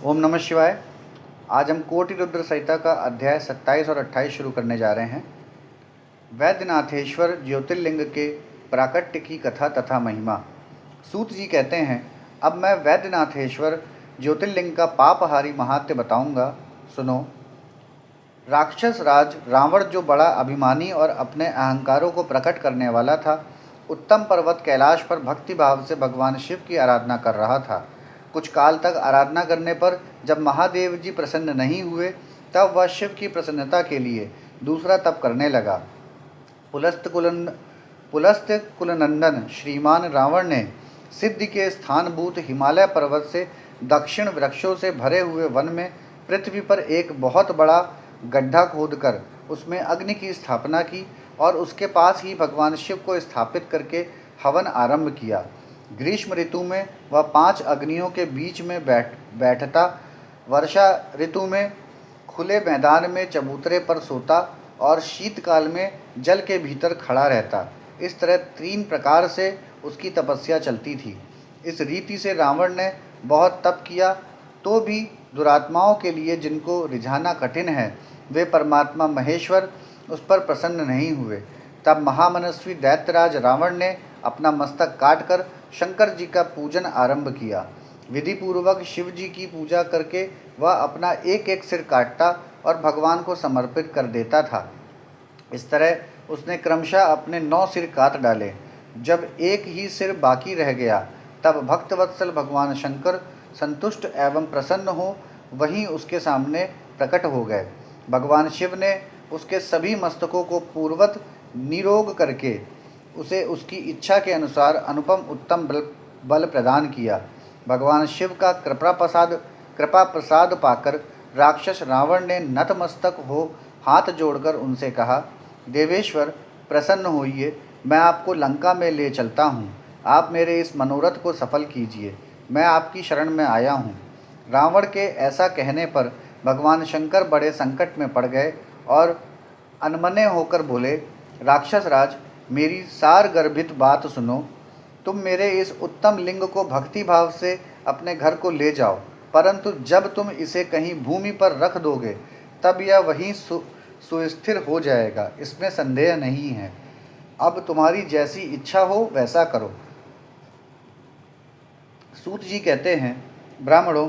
ओम नमः शिवाय। आज हम कोटि रुद्र संहिता का अध्याय 27 और 28 शुरू करने जा रहे हैं। वैद्यनाथेश्वर ज्योतिर्लिंग के प्राकट्य की कथा तथा महिमा। सूत जी कहते हैं, अब मैं वैद्यनाथेश्वर ज्योतिर्लिंग का पापहारी महात्म्य बताऊंगा, सुनो। राक्षस राज रावण, जो बड़ा अभिमानी और अपने अहंकारों को प्रकट करने वाला था, उत्तम पर्वत कैलाश पर भक्ति भाव से भगवान शिव की आराधना कर रहा था। कुछ काल तक आराधना करने पर जब महादेव जी प्रसन्न नहीं हुए, तब वह शिव की प्रसन्नता के लिए दूसरा तप करने लगा। पुलस्त्य कुलनंदन श्रीमान रावण ने सिद्धि के स्थानभूत हिमालय पर्वत से दक्षिण वृक्षों से भरे हुए वन में पृथ्वी पर एक बहुत बड़ा गड्ढा खोदकर उसमें अग्नि की स्थापना की और उसके पास ही भगवान शिव को स्थापित करके हवन आरंभ किया। ग्रीष्म ऋतु में वह 5 अग्नियों के बीच में बैठता, वर्षा ऋतु में खुले मैदान में चबूतरे पर सोता और शीतकाल में जल के भीतर खड़ा रहता। इस तरह 3 प्रकार से उसकी तपस्या चलती थी। इस रीति से रावण ने बहुत तप किया, तो भी दुरात्माओं के लिए, जिनको रिझाना कठिन है, वे परमात्मा महेश्वर उस पर प्रसन्न नहीं हुए। तब महामनस्वी दैत्यराज रावण ने अपना मस्तक काटकर शंकर जी का पूजन आरंभ किया। विधि पूर्वक शिव जी की पूजा करके वह अपना एक एक सिर काटता और भगवान को समर्पित कर देता था। इस तरह उसने क्रमशः अपने 9 सिर काट डाले। जब एक ही सिर बाकी रह गया, तब भक्तवत्सल भगवान शंकर संतुष्ट एवं प्रसन्न हो वहीं उसके सामने प्रकट हो गए। भगवान शिव ने उसके सभी मस्तकों को पूर्वत निरोग करके उसे उसकी इच्छा के अनुसार अनुपम उत्तम बल प्रदान किया। भगवान शिव का कृपा प्रसाद पाकर राक्षस रावण ने नतमस्तक हो हाथ जोड़कर उनसे कहा, देवेश्वर प्रसन्न होइए, मैं आपको लंका में ले चलता हूँ। आप मेरे इस मनोरथ को सफल कीजिए, मैं आपकी शरण में आया हूँ। रावण के ऐसा कहने पर भगवान शंकर बड़े संकट में पड़ गए और अनमने होकर बोले, राक्षस राज, मेरी सार गर्भित बात सुनो। तुम मेरे इस उत्तम लिंग को भक्ति भाव से अपने घर को ले जाओ, परंतु जब तुम इसे कहीं भूमि पर रख दोगे, तब यह वहीं सुस्थिर हो जाएगा, इसमें संदेह नहीं है। अब तुम्हारी जैसी इच्छा हो वैसा करो। सूत जी कहते हैं, ब्राह्मणों,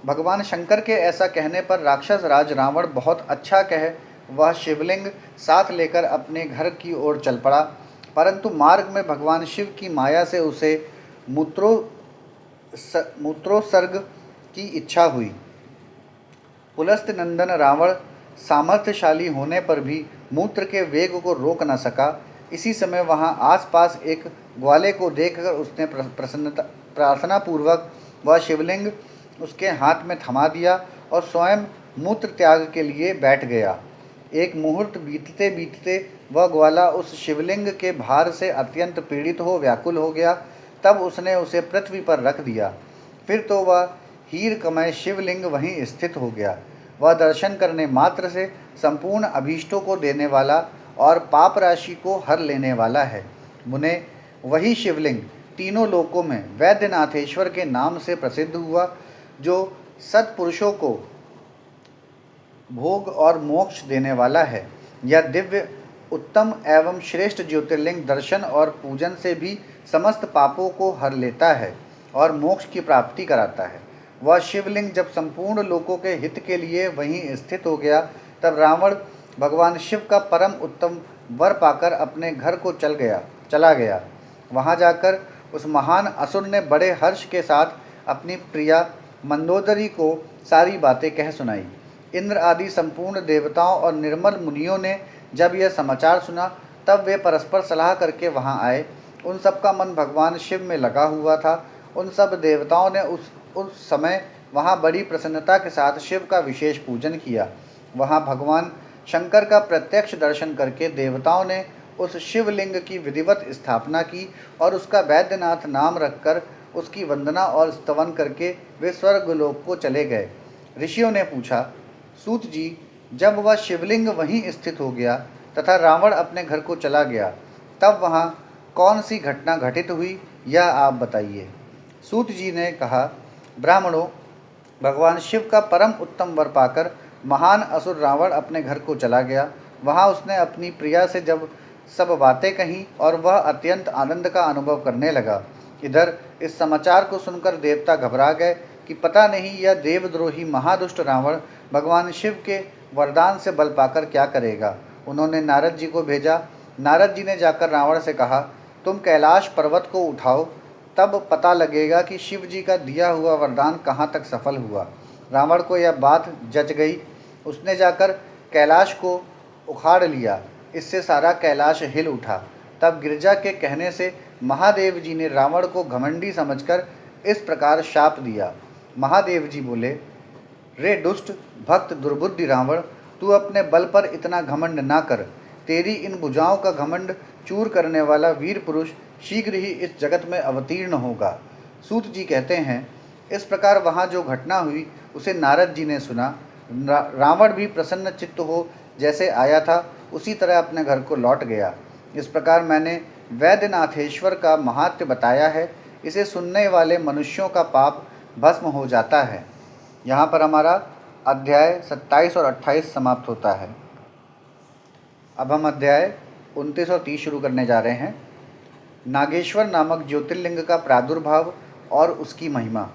भगवान शंकर के ऐसा कहने पर राक्षस राज रावण बहुत अच्छा कह वह शिवलिंग साथ लेकर अपने घर की ओर चल पड़ा, परंतु मार्ग में भगवान शिव की माया से उसे मूत्रोत्सर्ग की इच्छा हुई। पुलस्त्य नंदन रावण सामर्थ्यशाली होने पर भी मूत्र के वेग को रोक न सका। इसी समय वहां आसपास एक ग्वाले को देखकर उसने प्रार्थना पूर्वक वह शिवलिंग उसके हाथ में थमा दिया और स्वयं मूत्र त्याग के लिए बैठ गया। एक मुहूर्त बीतते बीतते वह ग्वाला उस शिवलिंग के भार से अत्यंत पीड़ित हो व्याकुल हो गया। तब उसने उसे पृथ्वी पर रख दिया। फिर तो वह हीरकमय शिवलिंग वहीं स्थित हो गया। वह दर्शन करने मात्र से संपूर्ण अभीष्टों को देने वाला और पाप राशि को हर लेने वाला है। मुने, वही शिवलिंग तीनों लोकों में वैद्यनाथेश्वर के नाम से प्रसिद्ध हुआ, जो सत्पुरुषों को भोग और मोक्ष देने वाला है। यह दिव्य उत्तम एवं श्रेष्ठ ज्योतिर्लिंग दर्शन और पूजन से भी समस्त पापों को हर लेता है और मोक्ष की प्राप्ति कराता है। वह शिवलिंग जब संपूर्ण लोकों के हित के लिए वहीं स्थित हो गया, तब रावण भगवान शिव का परम उत्तम वर पाकर अपने घर को चला गया। वहाँ जाकर उस महान असुर ने बड़े हर्ष के साथ अपनी प्रिया मंदोदरी को सारी बातें कह सुनाई। इंद्र आदि संपूर्ण देवताओं और निर्मल मुनियों ने जब यह समाचार सुना, तब वे परस्पर सलाह करके वहां आए। उन सब का मन भगवान शिव में लगा हुआ था। उन सब देवताओं ने उस समय वहां बड़ी प्रसन्नता के साथ शिव का विशेष पूजन किया। वहां भगवान शंकर का प्रत्यक्ष दर्शन करके देवताओं ने उस शिवलिंग की विधिवत स्थापना की और उसका वैद्यनाथ नाम रखकर उसकी वंदना और स्तवन करके वे स्वर्गलोक को चले गए। ऋषियों ने पूछा, सूत जी, जब वह शिवलिंग वहीं स्थित हो गया तथा रावण अपने घर को चला गया, तब वहाँ कौन सी घटना घटित हुई, यह आप बताइए। सूत जी ने कहा, ब्राह्मणों, भगवान शिव का परम उत्तम वर पाकर महान असुर रावण अपने घर को चला गया। वहाँ उसने अपनी प्रिया से जब सब बातें कहीं और वह अत्यंत आनंद का अनुभव करने लगा। इधर इस समाचार को सुनकर देवता घबरा गए कि पता नहीं यह देवद्रोही महादुष्ट रावण भगवान शिव के वरदान से बल पाकर क्या करेगा। उन्होंने नारद जी को भेजा। नारद जी ने जाकर रावण से कहा, तुम कैलाश पर्वत को उठाओ, तब पता लगेगा कि शिव जी का दिया हुआ वरदान कहाँ तक सफल हुआ। रावण को यह बात जच गई। उसने जाकर कैलाश को उखाड़ लिया। इससे सारा कैलाश हिल उठा। तब गिरजा के कहने से महादेव जी ने रावण को घमंडी समझकर इस प्रकार शाप दिया। महादेव जी बोले, रे दुष्ट भक्त दुर्बुद्धि रावण, तू अपने बल पर इतना घमंड ना कर। तेरी इन भुजाओं का घमंड चूर करने वाला वीर पुरुष शीघ्र ही इस जगत में अवतीर्ण होगा। सूत जी कहते हैं, इस प्रकार वहाँ जो घटना हुई उसे नारद जी ने सुना। रावण भी प्रसन्न चित्त हो जैसे आया था उसी तरह अपने घर को लौट गया। इस प्रकार मैंने वैद्यनाथेश्वर का महात्म्य बताया है। इसे सुनने वाले मनुष्यों का पाप भस्म हो जाता है। यहाँ पर हमारा अध्याय 27 और 28 समाप्त होता है। अब हम अध्याय 29 और 30 शुरू करने जा रहे हैं। नागेश्वर नामक ज्योतिर्लिंग का प्रादुर्भाव और उसकी महिमा।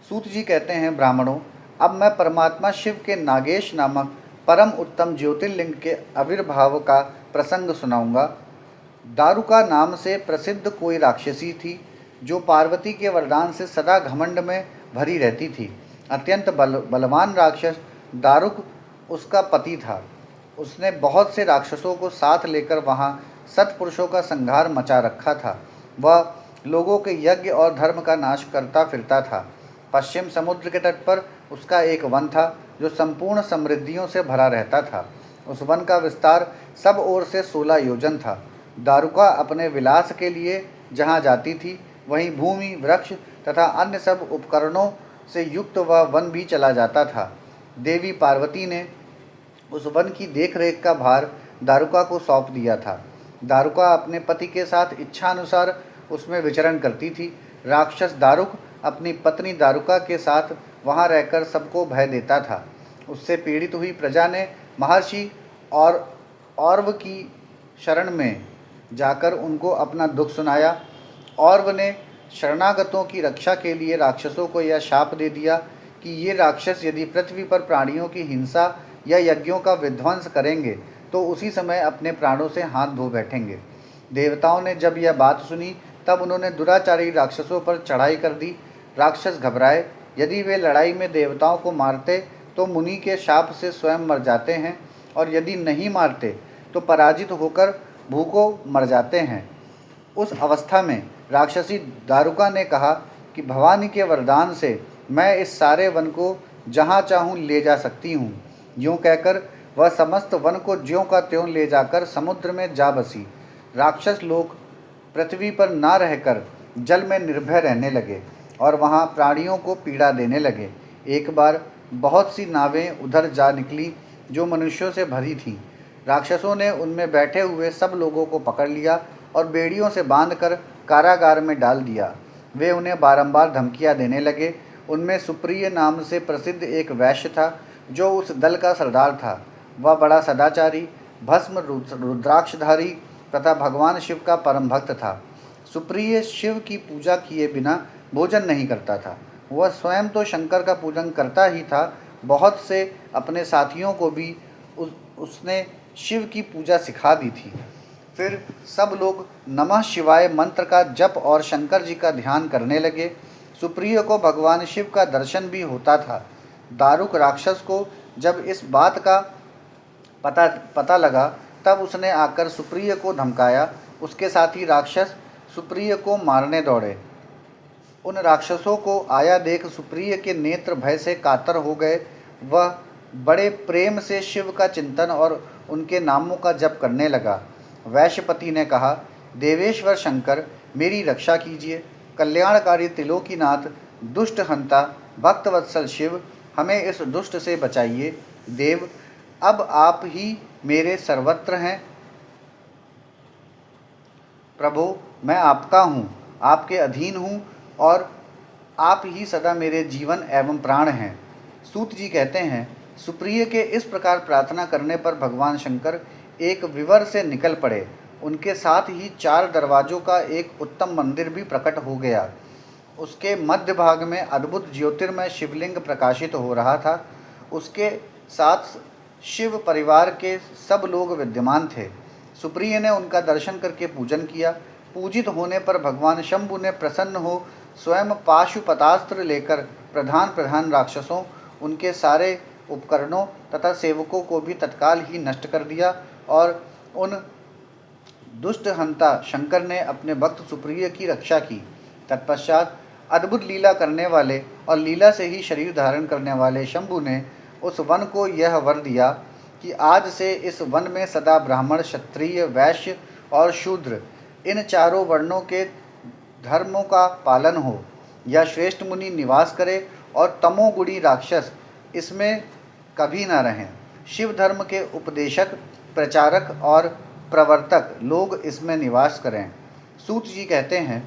सूत जी कहते हैं, ब्राह्मणों, अब मैं परमात्मा शिव के नागेश नामक परम उत्तम ज्योतिर्लिंग के आविर्भाव का प्रसंग सुनाऊंगा। दारुका नाम से प्रसिद्ध कोई राक्षसी थी जो पार्वती के वरदान से सदा घमंड में भरी रहती थी। अत्यंत बलवान राक्षस दारुक उसका पति था। उसने बहुत से राक्षसों को साथ लेकर वहाँ सत्पुरुषों का संहार मचा रखा था। वह लोगों के यज्ञ और धर्म का नाश करता फिरता था। पश्चिम समुद्र के तट पर उसका एक वन था जो संपूर्ण समृद्धियों से भरा रहता था। उस वन का विस्तार सब ओर से 16 योजन था। दारुका अपने विलास के लिए जहाँ जाती थी वहीं भूमि, वृक्ष तथा अन्य सब उपकरणों से युक्त वह वन भी चला जाता था। देवी पार्वती ने उस वन की देखरेख का भार दारुका को सौंप दिया था। दारुका अपने पति के साथ इच्छानुसार उसमें विचरण करती थी। राक्षस दारुक अपनी पत्नी दारुका के साथ वहाँ रहकर सबको भय देता था। उससे पीड़ित हुई प्रजा ने महर्षि और औरव की शरण में जाकर उनको अपना दुख सुनाया। औरव ने शरणागतों की रक्षा के लिए राक्षसों को यह शाप दे दिया कि ये राक्षस यदि पृथ्वी पर प्राणियों की हिंसा या यज्ञों का विध्वंस करेंगे तो उसी समय अपने प्राणों से हाथ धो बैठेंगे। देवताओं ने जब यह बात सुनी तब उन्होंने दुराचारी राक्षसों पर चढ़ाई कर दी। राक्षस घबराए। यदि वे लड़ाई में देवताओं को मारते तो मुनि के शाप से स्वयं मर जाते हैं, और यदि नहीं मारते तो पराजित होकर भूखों मर जाते हैं। उस अवस्था में राक्षसी दारुका ने कहा कि भवानी के वरदान से मैं इस सारे वन को जहाँ चाहूँ ले जा सकती हूँ। यूँ कहकर वह समस्त वन को ज्यों का त्यों ले जाकर समुद्र में जा बसी। राक्षस लोग पृथ्वी पर ना रहकर जल में निर्भय रहने लगे और वहाँ प्राणियों को पीड़ा देने लगे। एक बार बहुत सी नावें उधर जा निकली जो मनुष्यों से भरी थीं। राक्षसों ने उनमें बैठे हुए सब लोगों को पकड़ लिया और बेड़ियों से बांधकर कारागार में डाल दिया। वे उन्हें बारंबार धमकियां देने लगे। उनमें सुप्रिय नाम से प्रसिद्ध एक वैश्य था जो उस दल का सरदार था। वह बड़ा सदाचारी, भस्म रुद्राक्षधारी तथा भगवान शिव का परम भक्त था। सुप्रिय शिव की पूजा किए बिना भोजन नहीं करता था। वह स्वयं तो शंकर का पूजन करता ही था, बहुत से अपने साथियों को भी उसने शिव की पूजा सिखा दी थी। फिर सब लोग नमः शिवाय मंत्र का जप और शंकर जी का ध्यान करने लगे। सुप्रिय को भगवान शिव का दर्शन भी होता था। दारुक राक्षस को जब इस बात का पता लगा तब उसने आकर सुप्रिय को धमकाया। उसके साथी राक्षस सुप्रिय को मारने दौड़े। उन राक्षसों को आया देख सुप्रिय के नेत्र भय से कातर हो गए। वह बड़े प्रेम से शिव का चिंतन और उनके नामों का जप करने लगा। वैश्यपति ने कहा, देवेश्वर शंकर, मेरी रक्षा कीजिए। कल्याणकारी त्रिलोकीनाथ, दुष्ट हंता, भक्तवत्सल शिव, हमें इस दुष्ट से बचाइए। देव, अब आप ही मेरे सर्वत्र हैं। प्रभु, मैं आपका हूँ, आपके अधीन हूँ और आप ही सदा मेरे जीवन एवं प्राण हैं। सूत जी कहते हैं, सुप्रिय के इस प्रकार प्रार्थना करने पर भगवान शंकर एक विवर से निकल पड़े। उनके साथ ही 4 दरवाजों का एक उत्तम मंदिर भी प्रकट हो गया। उसके मध्य भाग में अद्भुत ज्योतिर्मय शिवलिंग प्रकाशित हो रहा था। उसके साथ शिव परिवार के सब लोग विद्यमान थे। सुप्रिय ने उनका दर्शन करके पूजन किया। पूजित होने पर भगवान शंभु ने प्रसन्न हो स्वयं पाशुपतास्त्र लेकर प्रधान राक्षसों, उनके सारे उपकरणों तथा सेवकों को भी तत्काल ही नष्ट कर दिया और उन दुष्ट हंता शंकर ने अपने भक्त सुप्रिय की रक्षा की। तत्पश्चात अद्भुत लीला करने वाले और लीला से ही शरीर धारण करने वाले शंभु ने उस वन को यह वर दिया कि आज से इस वन में सदा ब्राह्मण, क्षत्रिय, वैश्य और शूद्र इन चारों वर्णों के धर्मों का पालन हो। यह श्रेष्ठ मुनि निवास करे और तमोगुणी राक्षस इसमें कभी न रहें। शिव धर्म के उपदेशक, प्रचारक और प्रवर्तक लोग इसमें निवास करें। सूत जी कहते हैं,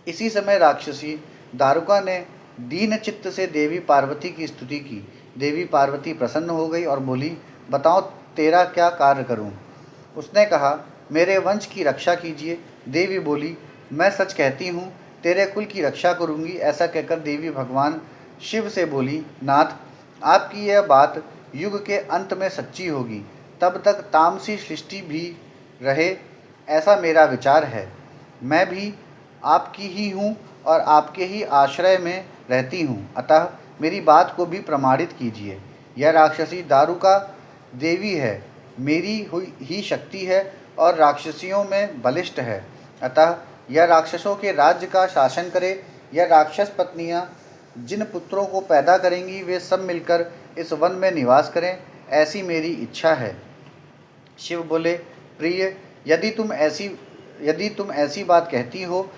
इसी समय राक्षसी दारुका ने दीन चित्त से देवी पार्वती की स्तुति की। देवी पार्वती प्रसन्न हो गई और बोली, बताओ तेरा क्या कार्य करूं? उसने कहा, मेरे वंश की रक्षा कीजिए। देवी बोली, मैं सच कहती हूँ, तेरे कुल की रक्षा करूँगी। ऐसा कहकर देवी भगवान शिव से बोली, नाथ, आपकी यह बात युग के अंत में सच्ची होगी, तब तक तामसी सृष्टि भी रहे, ऐसा मेरा विचार है। मैं भी आपकी ही हूँ और आपके ही आश्रय में रहती हूँ, अतः मेरी बात को भी प्रमाणित कीजिए। यह राक्षसी दारुका देवी है, मेरी हुई ही शक्ति है और राक्षसियों में बलिष्ठ है, अतः यह राक्षसों के राज्य का शासन करे। यह राक्षस पत्नियां जिन पुत्रों को पैदा करेंगी वे सब मिलकर इस वन में निवास करें, ऐसी मेरी इच्छा है। शिव बोले, प्रिय, यदि तुम ऐसी बात कहती हो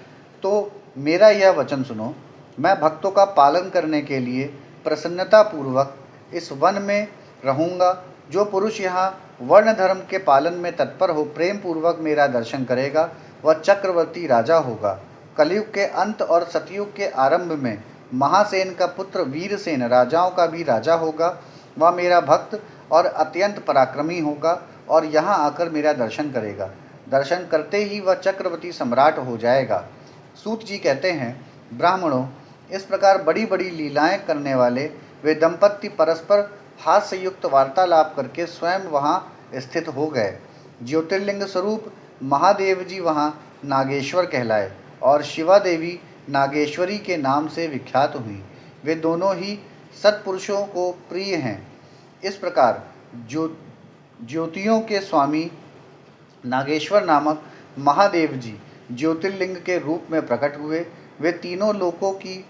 तो मेरा यह वचन सुनो। मैं भक्तों का पालन करने के लिए प्रसन्नतापूर्वक इस वन में रहूँगा। जो पुरुष यहाँ वर्ण धर्म के पालन में तत्पर हो, प्रेम पूर्वक मेरा दर्शन करेगा, वह चक्रवर्ती राजा होगा। कलयुग के अंत और सतयुग के आरंभ में महासेन का पुत्र वीरसेन राजाओं का भी राजा होगा। वह मेरा भक्त और अत्यंत पराक्रमी होगा और यहाँ आकर मेरा दर्शन करेगा। दर्शन करते ही वह चक्रवर्ती सम्राट हो जाएगा। सूत जी कहते हैं, ब्राह्मणों, इस प्रकार बड़ी बड़ी लीलाएं करने वाले वे दंपत्ति परस्पर हास्ययुक्त वार्तालाप करके स्वयं वहाँ स्थित हो गए। ज्योतिर्लिंग स्वरूप महादेव जी वहाँ नागेश्वर कहलाए और शिवा देवी नागेश्वरी के नाम से विख्यात हुई। वे दोनों ही सत्पुरुषों को प्रिय हैं। इस प्रकार ज्योतियों के स्वामी नागेश्वर नामक महादेव जी ज्योतिर्लिंग के रूप में प्रकट हुए। वे तीनों लोकों की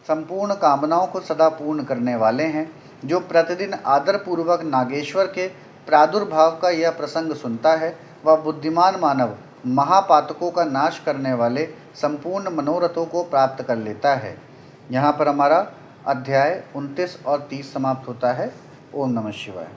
संपूर्ण कामनाओं को सदा पूर्ण करने वाले हैं। जो प्रतिदिन आदरपूर्वक नागेश्वर के प्रादुर्भाव का यह प्रसंग सुनता है, वह बुद्धिमान मानव महापातकों का नाश करने वाले संपूर्ण मनोरथों को प्राप्त कर लेता है। यहाँ पर हमारा अध्याय 29 और 30 समाप्त होता है। ओम नमः शिवाय।